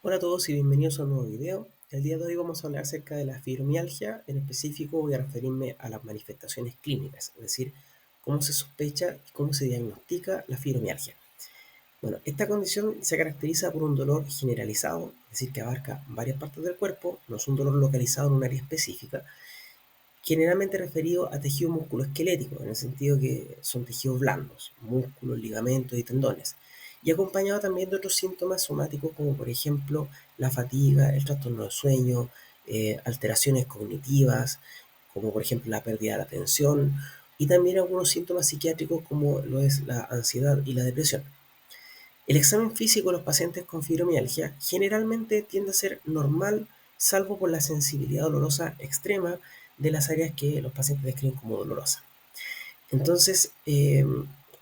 Hola a todos y bienvenidos a un nuevo video. El día de hoy vamos a hablar acerca de la fibromialgia. En específico voy a referirme a las manifestaciones clínicas, es decir, cómo se sospecha y cómo se diagnostica la fibromialgia. Bueno, esta condición se caracteriza por un dolor generalizado, es decir, que abarca varias partes del cuerpo, no es un dolor localizado en un área específica, generalmente referido a tejido musculoesquelético, en el sentido que son tejidos blandos, músculos, ligamentos y tendones, y acompañado también de otros síntomas somáticos como por ejemplo la fatiga, el trastorno del sueño, alteraciones cognitivas, como por ejemplo la pérdida de la atención, y también algunos síntomas psiquiátricos como lo es la ansiedad y la depresión. El examen físico de los pacientes con fibromialgia generalmente tiende a ser normal, salvo por la sensibilidad dolorosa extrema de las áreas que los pacientes describen como dolorosas. Entonces,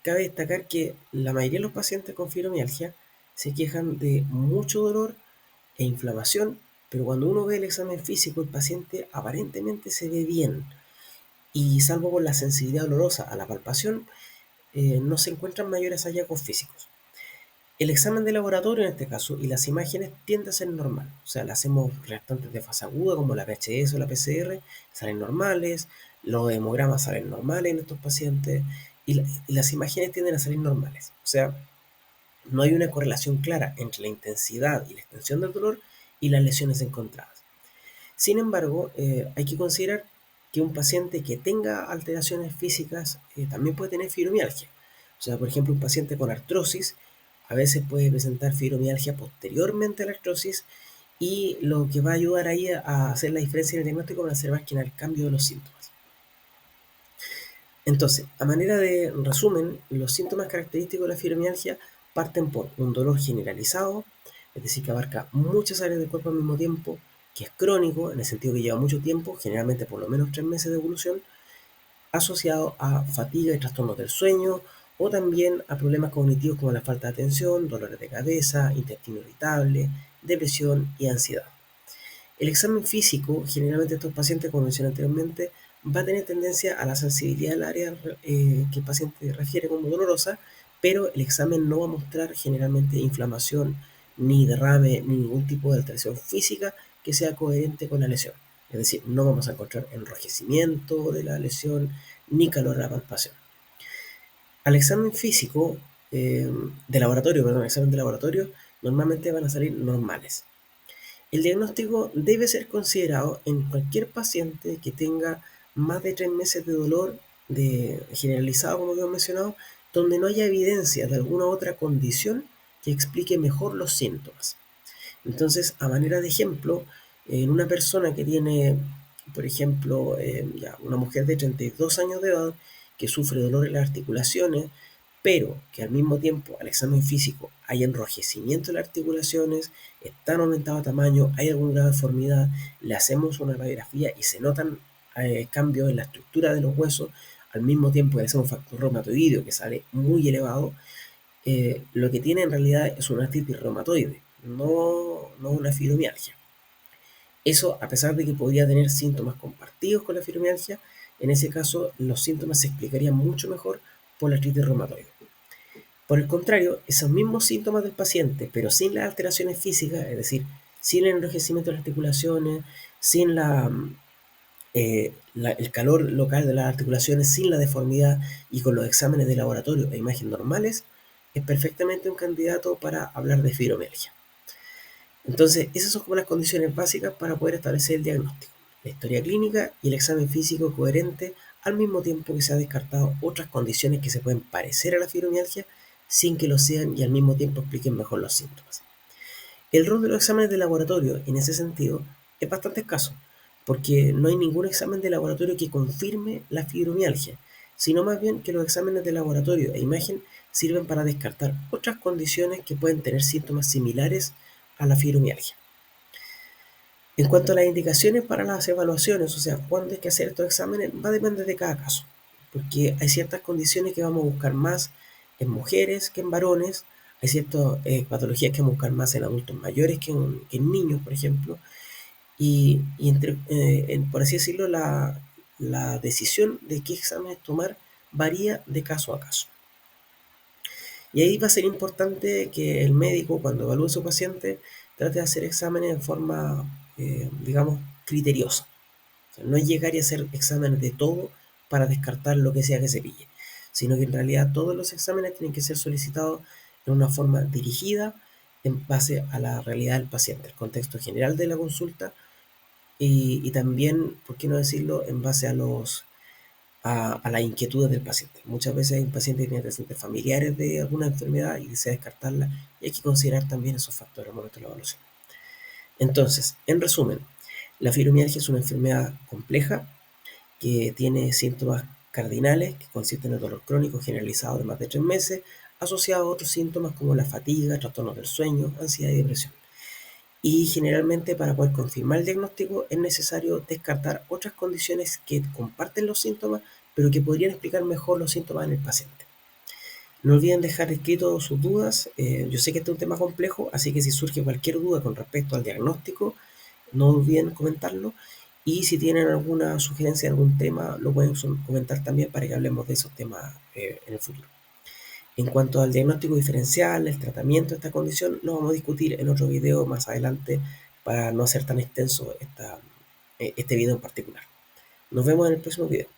cabe destacar que la mayoría de los pacientes con fibromialgia se quejan de mucho dolor e inflamación, pero cuando uno ve el examen físico, el paciente aparentemente se ve bien y salvo por la sensibilidad dolorosa a la palpación, no se encuentran mayores hallazgos físicos. El examen de laboratorio en este caso y las imágenes tiende a ser normal, o sea, le hacemos reactantes de fase aguda como la VHS o la PCR, salen normales, los hemogramas salen normales en estos pacientes y las imágenes tienden a salir normales. O sea, no hay una correlación clara entre la intensidad y la extensión del dolor y las lesiones encontradas. Sin embargo, hay que considerar que un paciente que tenga alteraciones físicas también puede tener fibromialgia. O sea, por ejemplo, un paciente con artrosis a veces puede presentar fibromialgia posteriormente a la artrosis y lo que va a ayudar ahí a hacer la diferencia en el diagnóstico va a ser más que nada el cambio de los síntomas. Entonces, a manera de resumen, los síntomas característicos de la fibromialgia parten por un dolor generalizado, es decir, que abarca muchas áreas del cuerpo al mismo tiempo, que es crónico, en el sentido que lleva mucho tiempo, generalmente por lo menos 3 meses de evolución, asociado a fatiga y trastornos del sueño, o también a problemas cognitivos como la falta de atención, dolores de cabeza, intestino irritable, depresión y ansiedad. El examen físico, generalmente estos pacientes, como mencioné anteriormente, va a tener tendencia a la sensibilidad del área que el paciente refiere como dolorosa, pero el examen no va a mostrar generalmente inflamación, ni derrame, ni ningún tipo de alteración física que sea coherente con la lesión. Es decir, no vamos a encontrar enrojecimiento de la lesión, ni calor a la palpación. Al examen físico de laboratorio, perdón, examen de laboratorio, normalmente van a salir normales. El diagnóstico debe ser considerado en cualquier paciente que tenga más de 3 meses de dolor generalizado, como hemos mencionado, donde no haya evidencia de alguna otra condición que explique mejor los síntomas. Entonces, a manera de ejemplo, en una persona que tiene, por ejemplo, una mujer de 32 años de edad que sufre dolor en las articulaciones, pero que al mismo tiempo al examen físico hay enrojecimiento de las articulaciones, están aumentados a tamaño, hay alguna deformidad, le hacemos una radiografía y se notan cambios en la estructura de los huesos, al mismo tiempo que le hacemos un factor reumatoideo que sale muy elevado, lo que tiene en realidad es una artritis reumatoide, no una fibromialgia. Eso, a pesar de que podría tener síntomas compartidos con la fibromialgia, en ese caso los síntomas se explicarían mucho mejor por la artritis reumatoide. Por el contrario, esos mismos síntomas del paciente, pero sin las alteraciones físicas, es decir, sin el enrojecimiento de las articulaciones, sin el calor local de las articulaciones, sin la deformidad y con los exámenes de laboratorio e imagen normales, es perfectamente un candidato para hablar de fibromialgia. Entonces, esas son como las condiciones básicas para poder establecer el diagnóstico. La historia clínica y el examen físico coherente, al mismo tiempo que se ha descartado otras condiciones que se pueden parecer a la fibromialgia sin que lo sean y al mismo tiempo expliquen mejor los síntomas. El rol de los exámenes de laboratorio en ese sentido es bastante escaso, porque no hay ningún examen de laboratorio que confirme la fibromialgia, sino más bien que los exámenes de laboratorio e imagen sirven para descartar otras condiciones que pueden tener síntomas similares a la fibromialgia. En cuanto a las indicaciones para las evaluaciones, o sea, cuándo hay que hacer estos exámenes, va a depender de cada caso, porque hay ciertas condiciones que vamos a buscar más en mujeres que en varones, hay ciertas patologías que vamos a buscar más en adultos mayores que en niños, por ejemplo, y por así decirlo, la decisión de qué exámenes tomar varía de caso a caso. Y ahí va a ser importante que el médico, cuando evalúe a su paciente, trate de hacer exámenes en forma, digamos, criteriosa. O sea, no es llegar y hacer exámenes de todo para descartar lo que sea que se pille, sino que en realidad todos los exámenes tienen que ser solicitados de una forma dirigida en base a la realidad del paciente, el contexto general de la consulta y también, ¿por qué no decirlo?, en base a las inquietudes del paciente. Muchas veces hay un paciente que tiene antecedentes familiares de alguna enfermedad y desea descartarla y hay que considerar también esos factores al momento de la evaluación. Entonces, en resumen, la fibromialgia es una enfermedad compleja que tiene síntomas cardinales que consisten en dolor crónico generalizado de más de 3 meses, asociado a otros síntomas como la fatiga, trastornos del sueño, ansiedad y depresión. Y generalmente para poder confirmar el diagnóstico es necesario descartar otras condiciones que comparten los síntomas, pero que podrían explicar mejor los síntomas en el paciente. No olviden dejar escrito sus dudas. Yo sé que este es un tema complejo, así que si surge cualquier duda con respecto al diagnóstico, no olviden comentarlo. Y si tienen alguna sugerencia de algún tema, lo pueden comentar también para que hablemos de esos temas en el futuro. En cuanto al diagnóstico diferencial, el tratamiento de esta condición, lo vamos a discutir en otro video más adelante para no hacer tan extenso este video en particular. Nos vemos en el próximo video.